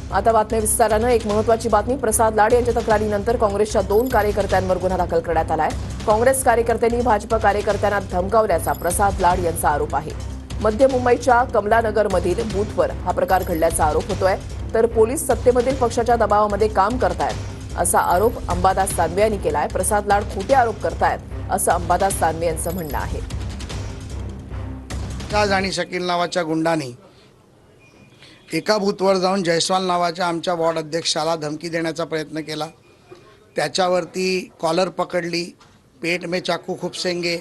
आता बातम्या विस्तारानं एक महत्त्वाची बातमी। प्रसाद लाड यांच्या तक्रारीनंतर काँग्रेसच्या 2 कार्यकर्त्यांवर गुन्हा दाखल करण्यात आलाय। काँग्रेस कार्यकर्त्यांनी भाजप कार्यकर्त्यांना धमकावल्याचा प्रसाद लाड यांचा आरोप आहे। मध्य मुंबईच्या कमलानगरमधील बूथवर हा प्रकार घडल्याचा आरोप होतोय। तर पोलीस सत्तेमधील पक्षाच्या दबावामध्ये काम करतायत असा आरोप अंबादास दानवे यांनी केलाय। प्रसाद लाड खोटे आरोप करतायत असं अंबादास दानवे यांचं म्हणणं आहे। राज आणि शकील नावाच्या गुंडांनी एका बूथवर जाऊन जयस्वाल नावाच्या आमच्या वॉर्ड अध्यक्षाला धमकी देण्याचा प्रयत्न केला। त्याच्यावरती कॉलर पकडली, पेट में चाकू खुपसेंगे,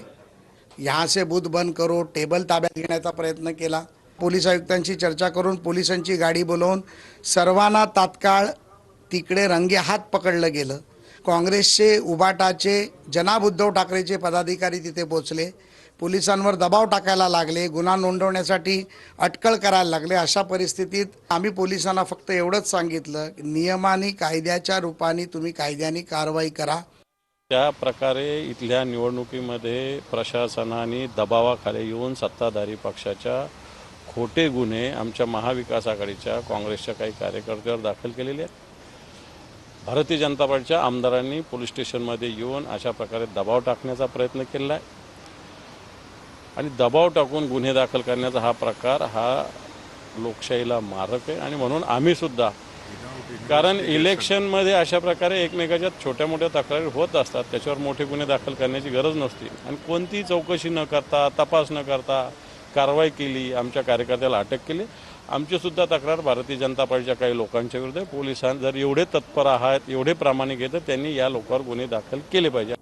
यहाँ से बूथ बंद करो, टेबल ताब्यात घेण्याचा प्रयत्न केला। पोलीस आयुक्तांची चर्चा करून पोलिसांची गाडी बोलवून सर्वांना तात्काळ तिकडे रंगे हात पकडलं गेलं। काँग्रेसचे उबाटाचे जनाब उद्धव ठाकरेचे पदाधिकारी तिथे पोहोचले, पोलिसांवर दबाव टाकायला लागले, गुन्हा नोंदवण्यासाठी अटकळ करायला लागले। अशा परिस्थितीत आम्ही पोलिसांना फक्त एवढंच सांगितलं की नियमाने कायद्याच्या रूपाने तुम्ही कायद्याने कारवाई करा। त्या प्रकारे इथल्या निवडणुकीमध्ये प्रशासनाने दबावाखाली येऊन सत्ताधारी पक्षाच्या खोटे गुन्हे आमच्या महाविकास आघाडीच्या काँग्रेसच्या काही कार्यकर्त्यांवर दाखल केलेले आहेत। भारतीय जनता पार्टीच्या आमदारांनी पोलीस स्टेशनमध्ये येऊन अशा प्रकारे दबाव टाकण्याचा प्रयत्न केला आहे आणि दबाव टाकून गुन्हे दाखल करण्याचा हा प्रकार हा लोकशाहीला मारक आहे। आणि म्हणून आम्ही सुद्धा, कारण इलेक्शनमध्ये अशा प्रकारे एकमेकाच्या छोट्या मोठ्या तक्रारी होत असतात, त्याच्यावर मोठे गुन्हे दाखल करण्याची गरज नसते आणि कोणतीही चौकशी न करता, तपास न करता कारवाई केली, आमच्या कार्यकर्त्याला अटक केली। आमची सुद्धा तक्रार भारतीय जनता पार्टीच्या काही लोकांच्या विरुद्ध आहे। पोलिसांनी जर एवढे तत्पर आहेत, एवढे प्रामाणिक आहेत, तर त्यांनी या लोकांवर गुन्हे दाखल केले पाहिजे।